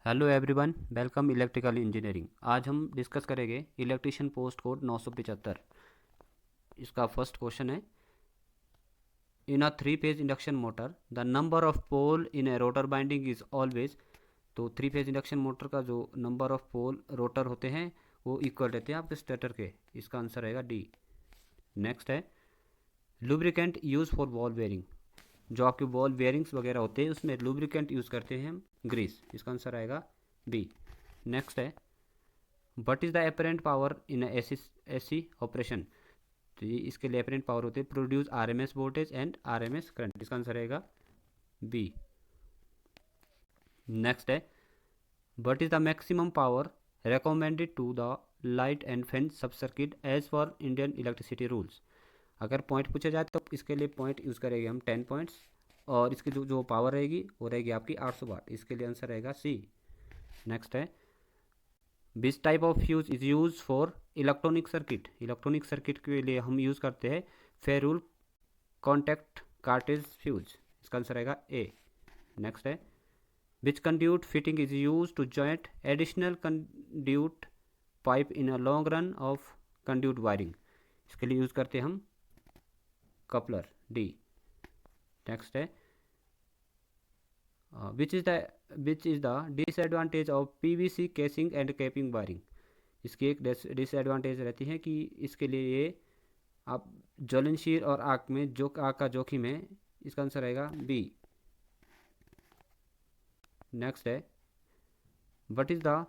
Hello everyone, welcome electrical engineering. आज हम discuss करेंगे इलेक्ट्रिशियन पोस्ट कोड 975। इसका फर्स्ट क्वेश्चन है, in a three phase induction motor the number of pole in a rotor binding is always. तो three phase induction motor का जो number of pole rotor होते हैं वो इक्वल रहते हैं आपके स्टेटर के। इसका आंसर रहेगा डी। नेक्स्ट है, lubricant use for ball bearing. जो आपके बॉल बेयरिंग्स वगैरह होते हैं उसमें लुब्रिकेंट यूज़ करते हैं हम ग्रीस। इसका आंसर आएगा बी। नेक्स्ट है, what is the apparent power in AC operation. तो ये इसके लिए अपेरेंट पावर होते हैं produce RMS voltage and RMS current. इसका आंसर रहेगा बी। नेक्स्ट है, what is the maximum power recommended to the light and fan sub circuit as for Indian electricity rules. अगर पॉइंट पूछा जाए तो इसके लिए पॉइंट यूज़ करेंगे हम 10 पॉइंट्स, और इसकी जो जो पावर रहेगी वो रहेगी आपकी 800 वाट। इसके लिए आंसर रहेगा सी। नेक्स्ट है, which type of fuse is use for electronic circuit. Electronic circuit के लिए हम यूज़ करते हैं फेरुल कॉन्टैक्ट कार्टेज फ्यूज। इसका आंसर रहेगा ए। नेक्स्ट है, which conduit fitting is use to joint additional conduit pipe in a long run of conduit wiring. इसके लिए यूज़ करते हैं हम कपलर, डी। नेक्स्ट है, विच is the disadvantage of PVC casing and capping wiring. इसकी एक disadvantage रहती है कि इसके लिए ये आप ज्वलनशील और आग में जो आग का जोखिम है। इसका आंसर रहेगा बी। नेक्स्ट है, what is the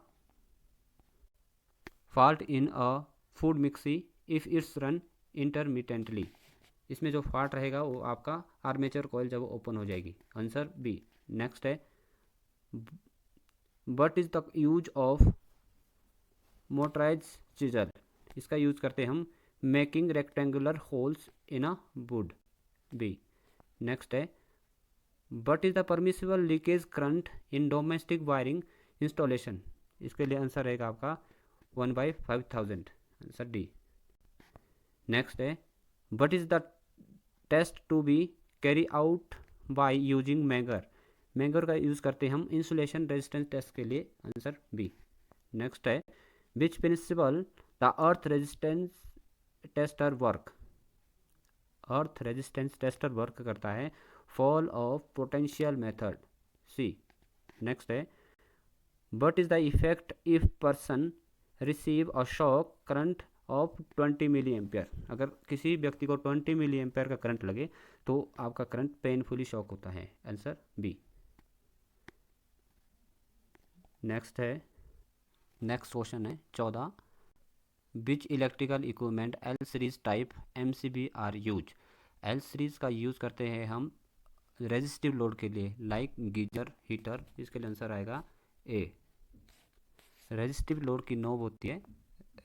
fault in a food mixie if it's run intermittently. इसमें जो फॉल्ट रहेगा वो आपका आर्मेचर कॉइल जब ओपन हो जाएगी। Answer B. नेक्स्ट है, what is the use of motorize chisel. इसका यूज करते हैं हम making rectangular holes in a wood, B. Next है, what is the permissible leakage current in domestic wiring installation. इसके लिए आंसर रहेगा आपका 1/5000, आंसर डी। नेक्स्ट है, what is the test to be carry out by using megger. Megger का use करते हैं हम इंसुलेशन रेजिस्टेंस टेस्ट के लिए। Answer B. नेक्स्ट है, which principle the earth resistance tester work. Earth resistance tester work करता है fall of potential method, C. Next है, what is the effect if person receive a shock current of 20 milli ampere. अगर किसी व्यक्ति को 20 milli ampere का current लगे तो आपका करंट पेनफुली शॉक होता है। Answer B. नेक्स्ट है, नेक्स्ट क्वेश्चन है 14, which electrical equipment L series type M C B R use. L series का यूज़ करते हैं हम रेजिस्टिव लोड के लिए, लाइक गीजर, हीटर। इसके लिए आंसर आएगा ए। रेजिस्टिव लोड की नोब होती है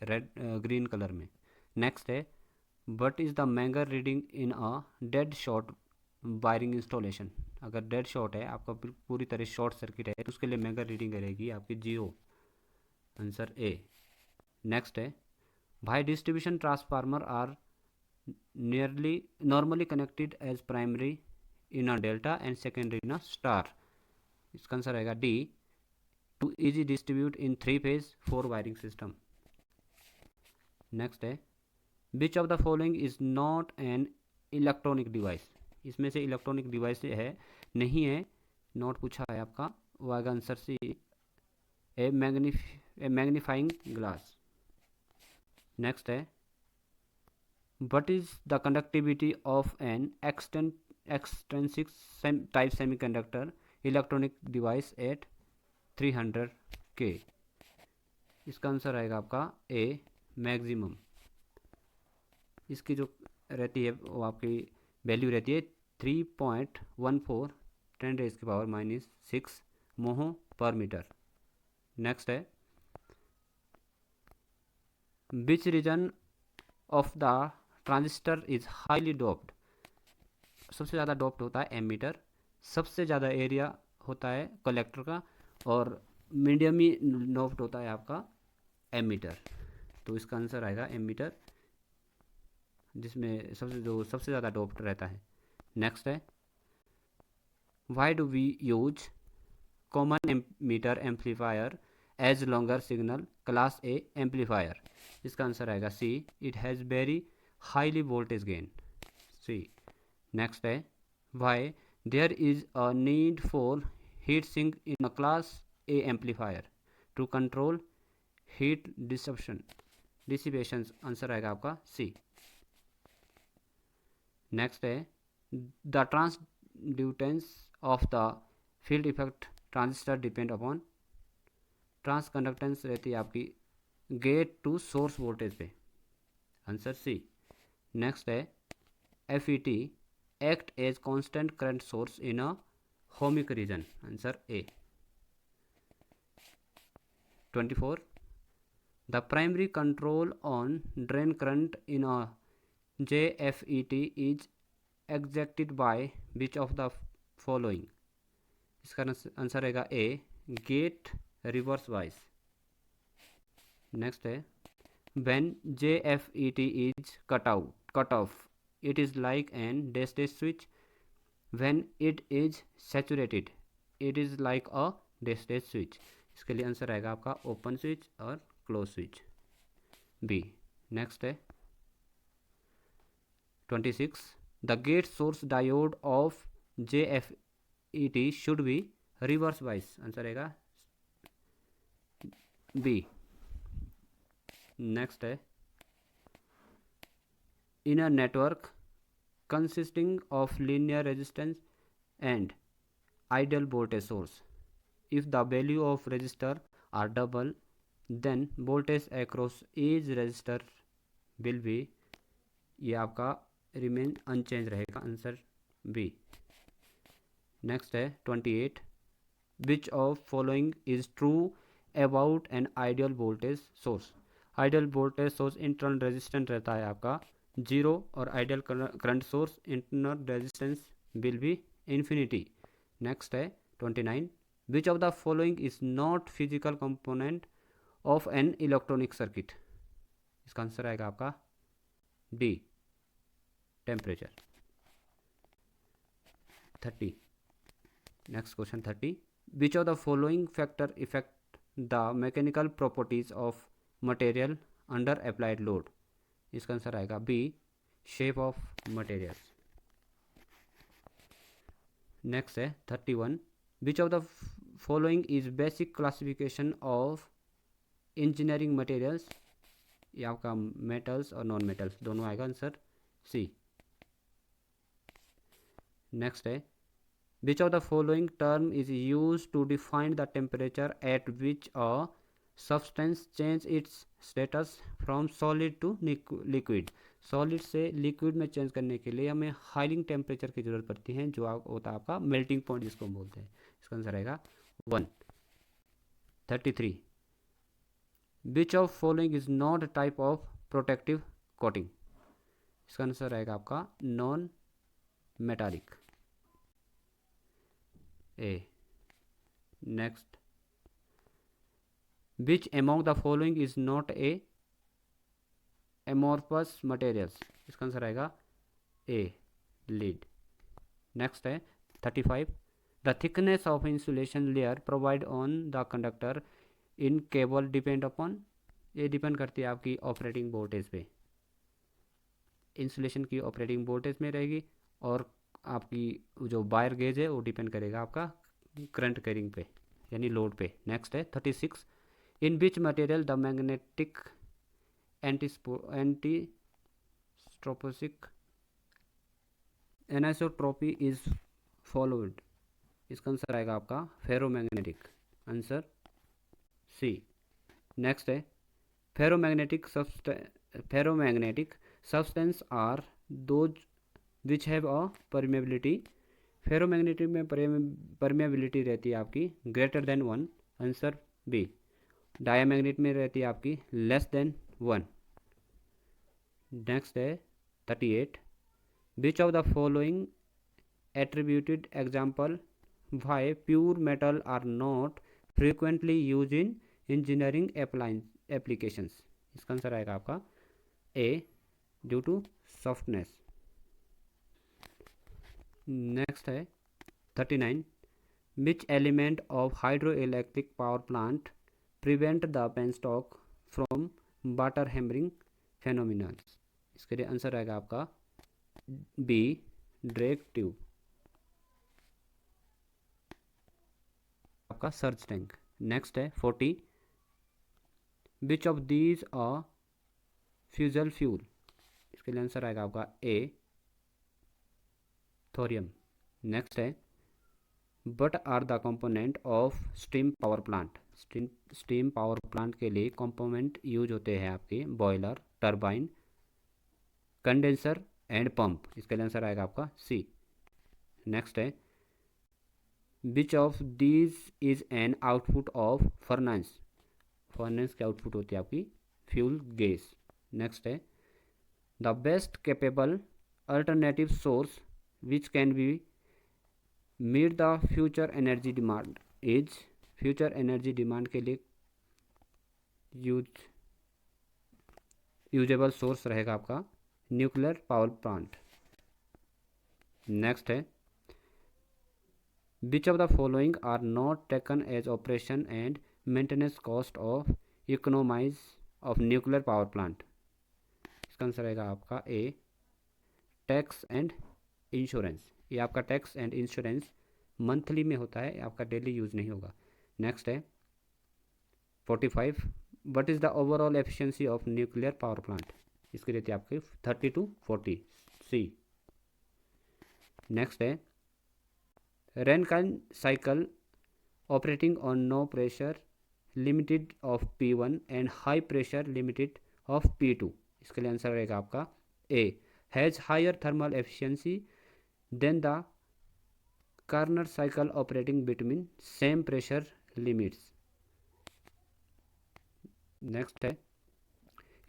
रेड ग्रीन कलर में। नेक्स्ट है, what is the megger reading in a dead short wiring installation. अगर डेड शॉर्ट है, आपका पूरी तरह शॉर्ट सर्किट है, तो उसके लिए मैगर रीडिंग रहेगी आपकी जीरो। Answer A. नेक्स्ट है, why distribution transformer are nearly normally connected as primary in a delta and secondary in a star. इसका आंसर आएगा D, to easy distribute in three phase four wiring system. Next है, which of the following is not an electronic device. इसमें से electronic device है नहीं है, not पूछा है आपका, वो आएगा आंसर सी, ए मैग्नीफाइंग ग्लास। नेक्स्ट है, what is the conductivity of an extrinsic type semiconductor electronic device at 300 K। इसका आंसर आएगा आपका ए, मैक्सिमम। इसकी जो रहती है वो आपकी वैल्यू रहती है 3.14 10⁻⁻6 मोहो पर मीटर। नेक्स्ट है, which region of the transistor is highly doped. सबसे ज़्यादा डोप्ड होता है एमीटर, सबसे ज़्यादा एरिया होता है कलेक्टर का, और मीडियम ही डोप्ड होता है आपका एमीटर। तो इसका आंसर आएगा एमीटर, जिसमें सबसे ज़्यादा डोप्ड रहता है। नेक्स्ट है, why do we use common emitter amplifier as longer signal class A amplifier. इसका आंसर आएगा C, it has very highly voltage gain. C. Next है why there is a need for heat sink in a class A amplifier to control heat dissipation. Answer आएगा आपका C. Next है the transconductance of the field effect transistor depend upon. Transconductance रहती है आपकी gate to source voltage पे। Answer C. Next है FET act as constant current source in a ohmic region. Answer A. 24 the primary control on drain current in a JFET is exacted by which of the following. इसका answer रहेगा A, gate reverse wise. Next है when JFET is cut off it is like an dash switch, when it is saturated it is like a dash switch। इसके लिए answer आएगा आपका open switch और close switch, B. Next है 26 the gate source diode of JFET should be reverse wise. Answer आएगा B. Next है in a network consisting of linear resistance and ideal voltage source, if the value of resistor are double then voltage across each resistor will be, ये आपका remain unchange रहेगा। Answer B. Next है 28 which of following is true about an ideal voltage source. Ideal voltage source internal resistance रहता है आपका 0 और ideal current source internal resistance will be infinity. Next है 29 which of the following is not physical component of an electronic circuit. इसका answer आएगा आपका D, temperature. 30 next question 30 which of the following factor effect the mechanical properties of material under applied load. इसका answer आएगा B, shape of materials. Next है 31 which of the following is basic classification of engineering materials. ये आपका metals और non metals दोनों आएगा। Answer C. Next है which of the following term is use to define the temperature at which a substance change its status from solid to liquid. Solid से liquid में change करने के लिए हमें हाइलिंग टेम्परेचर की जरूरत पड़ती है, जो होता है आपका मेल्टिंग पॉइंट जिसको हम बोलते हैं। इसका आंसर आएगा 1। 33 which of following is not type of protective coating. इसका आंसर आएगा आपका non metallic, A. Next which among the following is not a amorphous materials. इसका आंसर आएगा ए, लीड। नेक्स्ट है 35 the thickness of insulation layer provide on the conductor in cable depend upon. ये depend करती है आपकी operating voltage पे। Insulation की operating voltage में रहेगी और आपकी जो वायर गेज है वो डिपेंड करेगा आपका करंट कैरिंग पे यानी लोड पे। नेक्स्ट है 36 in which material the magnetic anisotropic anisotropy is followed. इसका आंसर आएगा आपका फेरोमैग्नेटिक। Answer C. नेक्स्ट है ferromagnetic substance are those which have a permeability. Ferromagnetic में परमेबिलिटी रहती है आपकी greater than 1। Answer B. Diamagnet में रहती है आपकी लेस देन 1। नेक्स्ट है 38 which of the following attributed example why pure metal are not frequently use in engineering applications. इसका आंसर आएगा आपका A, due to softness. Next है 39 Which element of hydroelectric power plant prevent the penstock from water hammering phenomenon? इसके लिए answer आएगा आपका B, draft tube, आपका surge tank. Next है 40, which of these a fissile fuel? इसके लिए answer आएगा आपका ए, थोरियम। नेक्स्ट है what are the component of steam power plant? Steam power plant के लिए कंपोनेंट यूज होते हैं आपके boiler, turbine, condenser and pump. इसके लिए आंसर आएगा आपका सी। नेक्स्ट है which of these is an output of furnace? Furnace की आउटपुट होती है आपकी फ्यूल गैस। नेक्स्ट है the best capable alternative source which can be meet the future energy demand is? Future energy demand के लिए usable source रहेगा आपका nuclear power plant. Next है which of the following are not taken as operation and maintenance cost of economize of nuclear power plant? इसका answer रहेगा आपका ए, tax and insurance. ये आपका टैक्स एंड इंश्योरेंस मंथली में होता है, आपका डेली यूज नहीं होगा। नेक्स्ट है 45, what is the overall efficiency of nuclear power plant? इसकी रहती है आपकी 30 to 40, सी। नेक्स्ट है Rankine cycle operating on no pressure limited of P1 and high pressure limited of P2। इसके लिए आंसर रहेगा आपका A, has higher thermal efficiency than the Carnot cycle operating between same pressure limits. Next है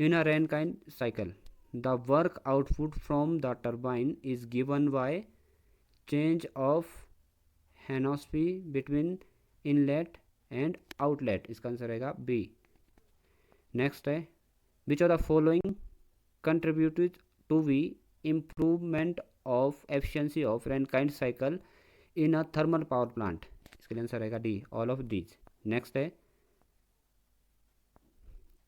in a Rankine cycle the work output from the turbine is given by change of enthalpy between inlet and outlet. इसका answer रहेगा B. Next है which of the following contributed to the improvement of efficiency of Rankine cycle in a thermal power plant? इसके लिए answer रहेगा D, all of these. Next है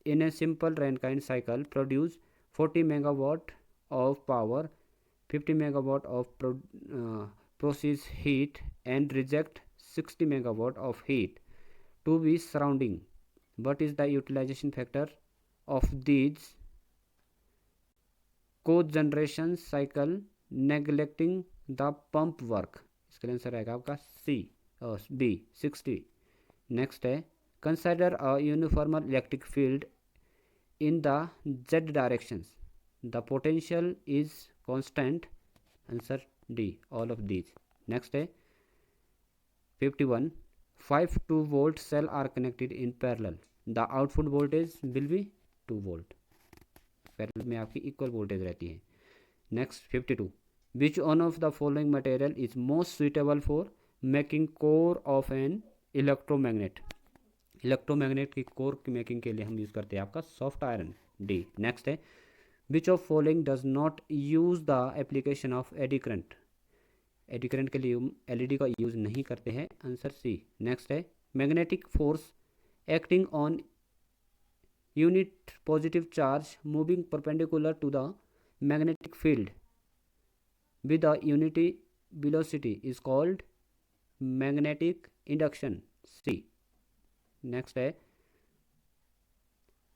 in a simple Rankine cycle produce 40 megawatt of power, 50 megawatt of process heat and reject 60 megawatt of heat to be surrounding. What is the utilization factor of these cogeneration cycle neglecting the pump work? इसके लिए answer रहेगा आपका C, B, 60। Next है consider a uniformal electric field in the Z directions, the potential is constant. Answer D, all of these. Next है 51, 5 2 volt cell are connected in parallel, the output voltage will be 2 volt। Parallel में आपकी equal voltage रहती है। Next 52, which one of the following material is most suitable for making core of an electromagnet? Electromagnet की core की making के लिए हम use करते हैं आपका सॉफ्ट आयरन, डी। नेक्स्ट है which of following does not use the application of eddy current? Eddy current के लिए हम एलईडी का यूज़ नहीं करते हैं, आंसर सी। नेक्स्ट है magnetic force acting on unit positive charge moving perpendicular to the magnetic field with the unity velocity is called magnetic induction, C. Next है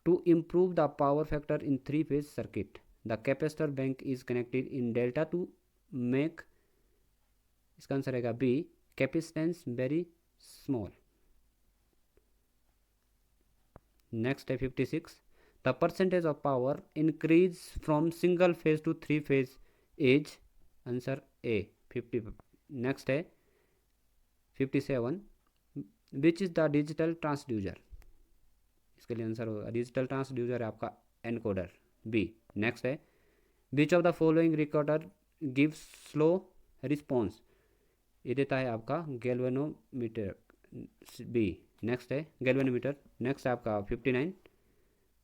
to improve the power factor in three-phase circuit, the capacitor bank is connected in delta to make, इसका answer रहेगा B, capacitance very small. Next है 56, the percentage of power increase from single phase to three phase is? Answer A, 50। Next है 57, which is the digital transducer? इसके लिए answer होगा digital transducer है आपका encoder, B. Next है which of the following recorder give slow response? ये देता है आपका गैल्वेनोमीटर, बी। नेक्स्ट है गैल्वेनोमीटर। नेक्स्ट है आपका 59,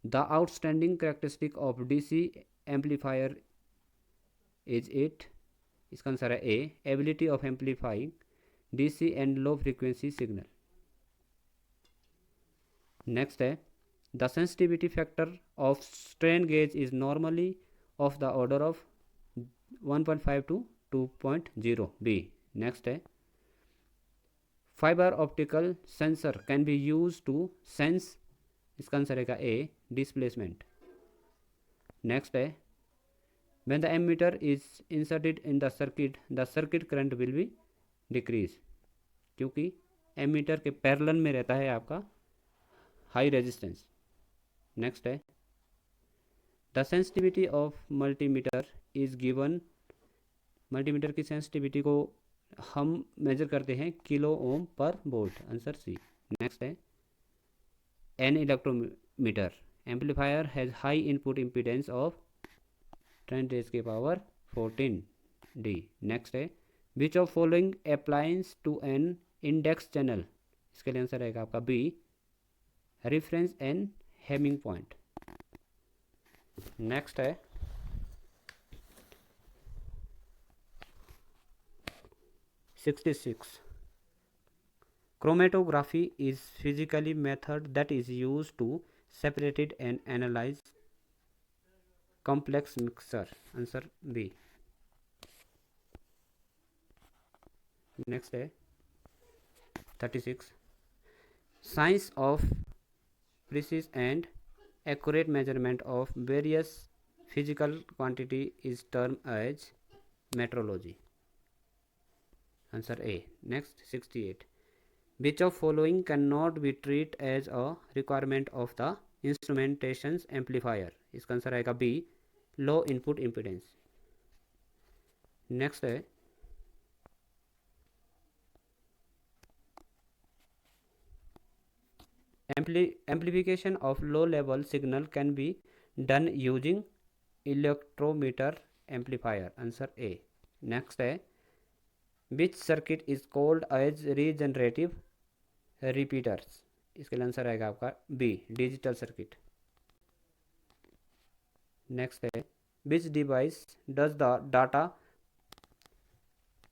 the outstanding characteristic of DC amplifier is it? इसका आंसर है A, ability of amplifying DC and low frequency signal. Next है the sensitivity factor of strain gauge is normally of the order of 1.5 to 2.0 B. Next है fiber optical sensor can be used to sense, इसका answer रहेगा A, displacement. Next है when the ammeter is inserted in the circuit current will be decrease, क्योंकि ammeter के parallel में रहता है आपका हाई रेजिस्टेंस. नेक्स्ट है the sensitivity of multimeter is given, multimeter की सेंसिटिविटी को हम मेजर करते हैं kilo ohm per volt, answer C. Next है an electrometer amplifier has high input impedance of 10⁻14 D. Next है which of following appliance to an index channel, इसके लिए answer रहेगा आपका B, reference and hamming point. Next है 66 chromatography is physically method that is used to separate and analyze complex mixture, answer B. next है 36 science of precise and accurate measurement of various physical quantity is termed as metrology, answer A. next 68 which of following cannot be treated as a requirement of the instrumentation amplifier, इसका answer आएगा B, low input impedance. Next है amplification of low level signal can be done using electrometer amplifier, answer A. next है which circuit is called as regenerative repeaters, इसके लिए answer आएगा आपका B, digital circuit. Next है which device does the data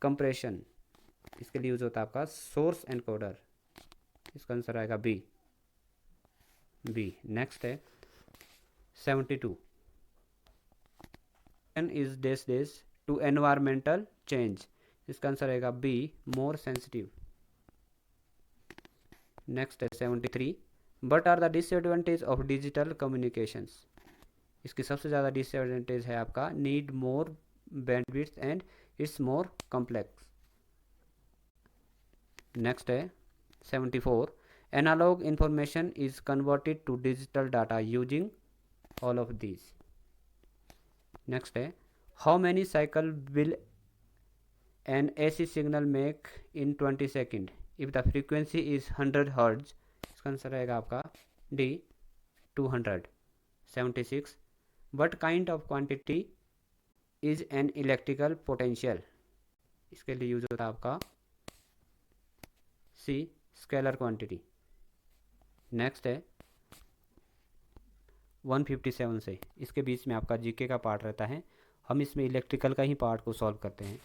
compression, इसके लिए use होता है आपका सोर्स एनकोडर, इसका आंसर आएगा B. नेक्स्ट है 72 is dash to environmental change, इसका आंसर आएगा B, मोर सेंसिटिव. नेक्स्ट है 73 what are the disadvantage of digital communications, इसकी सबसे ज़्यादा डिसएडवांटेज है आपका need more bandwidth and it's more complex. Next है 74 analog information is converted to digital data using all of these. Next है how many cycle will an AC signal make in 20 seconds if the frequency is 100 Hz, इसका answer रहेगा आपका D, 200. 76 what kind of quantity is an electrical potential, इसके लिए use होता है आपका C, scalar quantity. Next है 157 से, इसके बीच में आपका जीके का पार्ट रहता है, हम इसमें इलेक्ट्रिकल का ही पार्ट को सॉल्व करते हैं.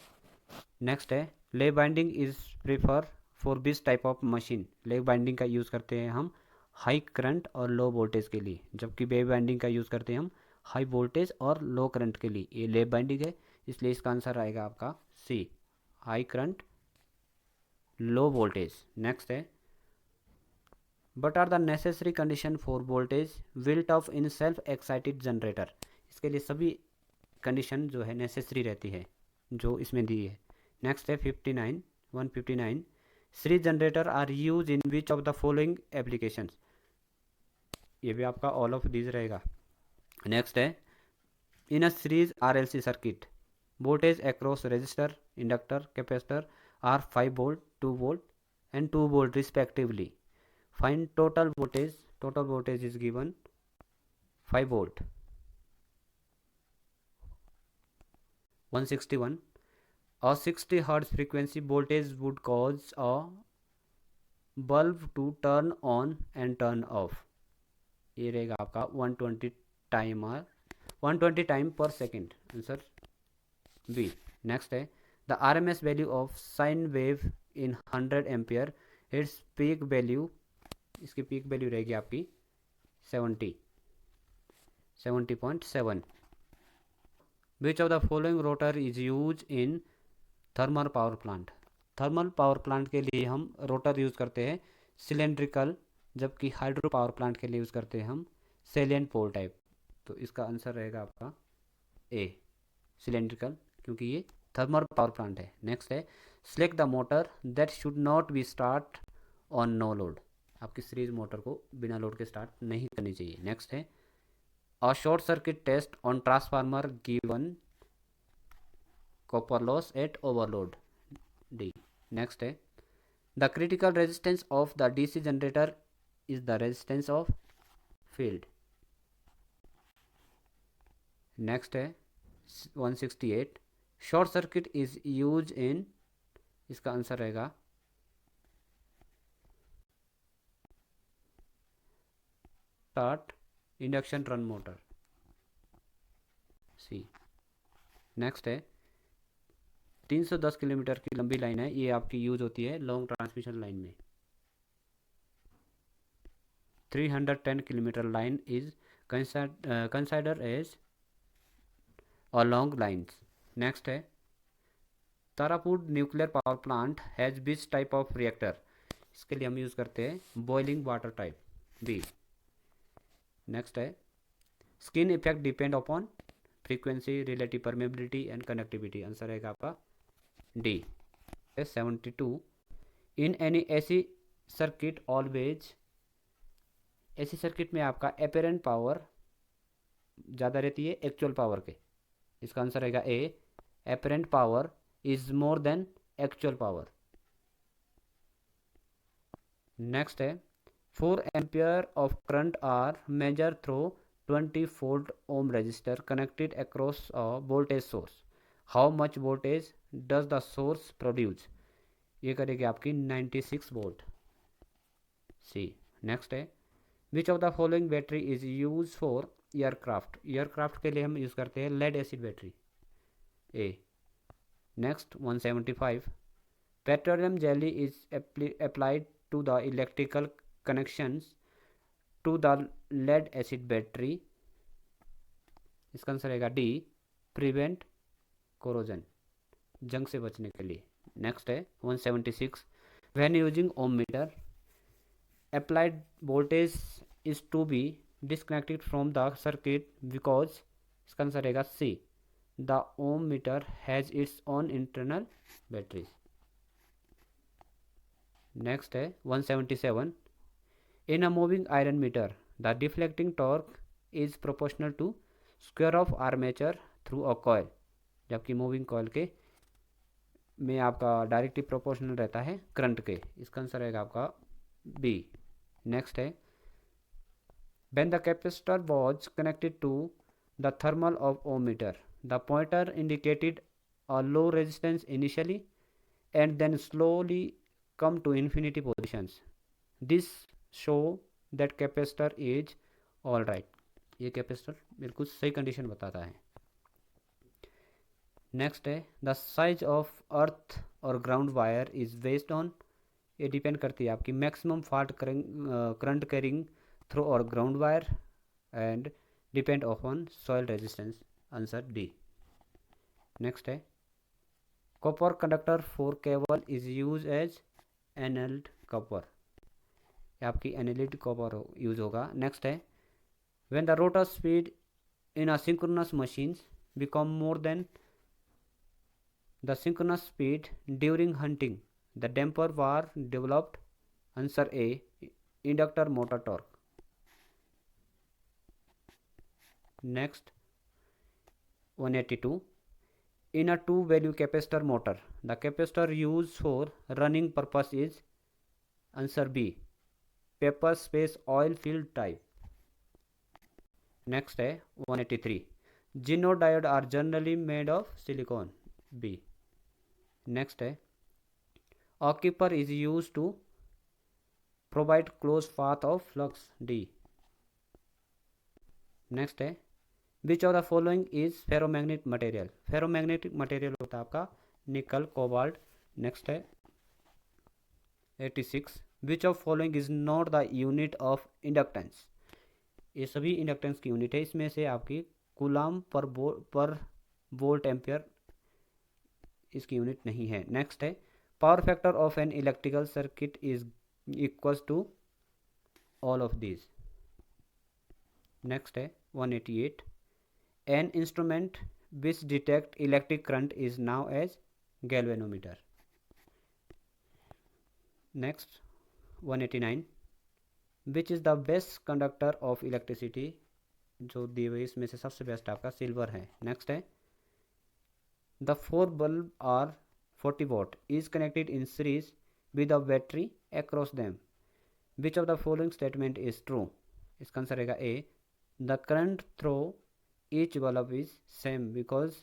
नेक्स्ट है leg binding is prefer for this type of machine, leg binding का यूज़ करते हैं हम हाई करंट और लो वोल्टेज के लिए, जबकि वेव बाइंडिंग का यूज़ करते हैं हम हाई वोल्टेज और लो करंट के लिए. ये लेग बाइंडिंग है, इसलिए इसका आंसर आएगा आपका C, high current low voltage. Next है what are the necessary condition for voltage build up in self excited generator, इसके लिए सभी कंडीशन जो है नेसेसरी रहती है जो इसमें दी है. नेक्स्ट है 159 series generator are use in which of the following applications, ये भी आपका ऑल ऑफ दीज रहेगा. नेक्स्ट है in a series RLC circuit voltage across register inductor capacitor are 5 volt 2 volt and 2 volt respectively, find total voltage is given 5 volt. 161 a 60 Hz frequency voltage would cause a bulb to turn on and turn off, ये रहेगा आपका 120 time पर second, answer B. Next है the RMS value of sine wave in 100 ampere, its peak value, इसकी peak value रहेगी आपकी 70.7. विच of the following rotor is use in thermal power plant? Thermal power plant के लिए हम rotor use करते हैं cylindrical, जबकि हाइड्रो पावर प्लांट के लिए यूज़ करते हैं हम सेलियन पोल टाइप। तो इसका आंसर रहेगा आपका ए, सिलेंड्रिकल, क्योंकि ये थर्मल पावर प्लांट है। नेक्स्ट है select the motor that should not be start on no load. आपकी सीरीज मोटर को बिना लोड के स्टार्ट नहीं करनी चाहिए। नेक्स्ट है a short circuit test on transformer given copper loss at overload, D. Next है the critical resistance of the DC generator is the resistance of field. Next है 168 short circuit is use in, इसका answer रहेगा start induction run motor, C. Next है 310 kilometre की लंबी line है, ये आपकी यूज होती है लॉन्ग ट्रांसमिशन लाइन में। 310 kilometer line is consider as और लॉन्ग लाइन्स। नेक्स्ट है Tarapur nuclear power plant has which type of reactor? इसके लिए हम यूज़ करते हैं boiling water type, B. Next है skin effect depend upon frequency, relative permeability and connectivity, answer रहेगा आपका D. 72 in any AC circuit always, AC circuit में आपका अपेरेंट पावर ज़्यादा रहती है एक्चुअल पावर के, इसका आंसर रहेगा A, apparent power is more than actual power. Next है 4 ampere of current are measure through 20 volt ohm register connected across a voltage source, how much voltage does the source produce? ये करेगी आपकी 96 volt, C. Next है which of the following battery is use for aircraft? Aircraft के लिए हम use करते हैं lead acid battery, A. Next 175 petroleum jelly is applied to the electrical connections to the lead acid battery, इसका answer रहेगा D, prevent corrosion, जंग से बचने के लिए। नेक्स्ट है 176 when using ohm meter applied voltage is to be disconnected from the circuit because, इसका answer रहेगा सी, the ohm meter has its own internal batteries। Next है 177 in a moving iron meter the deflecting torque is proportional to square of armature through a coil, जबकि moving coil के में आपका directly proportional रहता है current के, इसका answer रहेगा आपका बी। नेक्स्ट है when the capacitor was connected to the thermal of ohm meter the pointer indicated a low resistance initially and then slowly come to infinity positions, this show that capacitor is all right, ये capacitor बिल्कुल सही condition बताता है। Next है the size of earth or ground wire is based on, ये depend करती है आपकी maximum fault current carrying through और ground wire and depend on soil resistance, answer D. Next है copper conductor for cable is use as annealed copper, आपकी annealed copper use होगा। Next है when the rotor speed in a synchronous machines become more than the synchronous speed during hunting the damper var developed, answer A, inductor motor torque। next 182 in a two value capacitor motor the capacitor used for running purpose is, answer B, paper space oil filled type। next है 183 Zinno diode are generally made of silicon, B। next है a keeper is used to provide closed path of flux, D। next है which of the following is ferromagnetic material? ferromagnetic material होता है आपका nickel cobalt. next है 86 विच of following is not the unit of inductance. ये सभी inductance की unit है, इसमें से आपकी कूलाम पर वोल्ट एम्पियर इसकी यूनिट नहीं है। नेक्स्ट है power factor of an electrical circuit is equals to all of these. Next है 188 an instrument which detect electric current is now as galvanometer. Next 189 which is the best conductor of electricity. जो दिए हुए इसमें से सबसे best आपका silver है। Next है the 4 bulb are 40 watt is connected in series with a battery across them. Which of the following statement is true? इसका आंसर रहेगा A, the current through each bulb is same because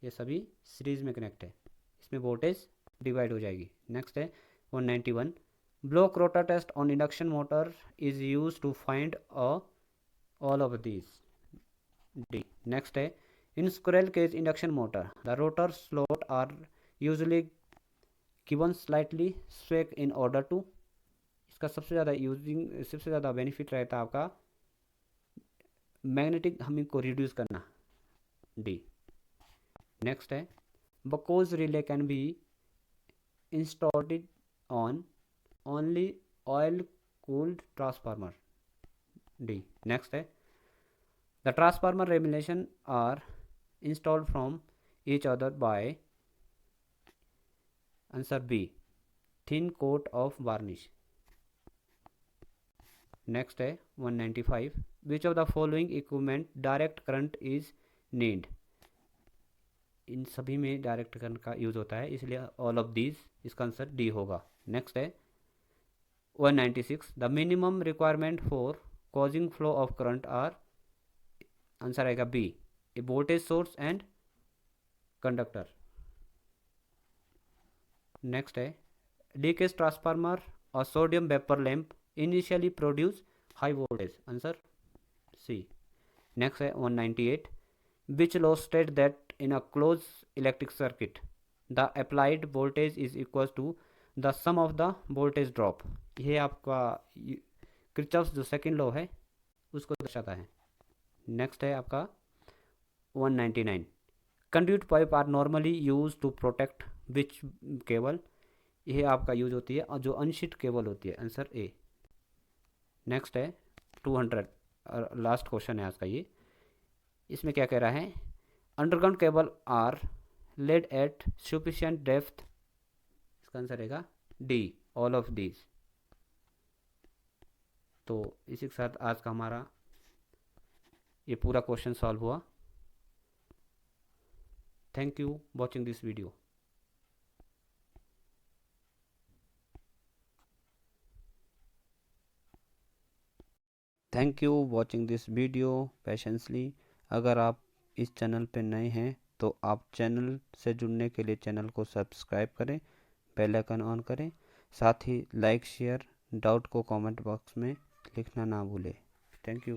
ये सभी series में connect है, इसमें voltage divide हो जाएगी। Next है 191 block rotor test on induction motor is use to find all of these. D. Next है in squirrel cage induction motor the rotor slot are usually given slightly skewed in order to. इसका सबसे ज़्यादा benefit रहता है आपका magnetic humming को reduce करना। D. Next है Buchholz relay can be installed on only oil cooled transformer. D. Next है the transformer regulation are installed from each other by answer B thin coat of varnish. Next है 195 which of the following equipment direct current is need. इन सभी में direct current का use होता है, इसलिए all of these इसका answer D होगा। नेक्स्ट है 196 the minimum requirement for causing flow of current are answer आएगा B A voltage source and conductor. Next है डीकेस ट्रांसफार्मर और sodium vapour lamp initially produce high voltage answer C. Next है 198 which law state that in a close electric circuit the applied voltage is equal to the sum of the voltage drop. ये आपका Kirchhoff's जो second law है उसको दर्शाता है। Next है आपका 199 conduit pipe are normally use to protect which cable. यह आपका यूज होती है और जो अनशीट केबल होती है आंसर ए। नेक्स्ट है 200 लास्ट क्वेश्चन है आज का ये, इसमें क्या कह रहा है underground cable are laid at sufficient depth. इसका आंसर रहेगा डी ऑल ऑफ दीज। तो इसी के साथ आज का हमारा ये पूरा क्वेश्चन सॉल्व हुआ। Thank you watching this video. Thank you watching this video patiently. अगर आप इस चैनल पे नए हैं तो आप चैनल से जुड़ने के लिए चैनल को सब्सक्राइब करें, बेल आइकन ऑन करें, साथ ही लाइक शेयर डाउट को कमेंट बॉक्स में लिखना ना भूलें। Thank you.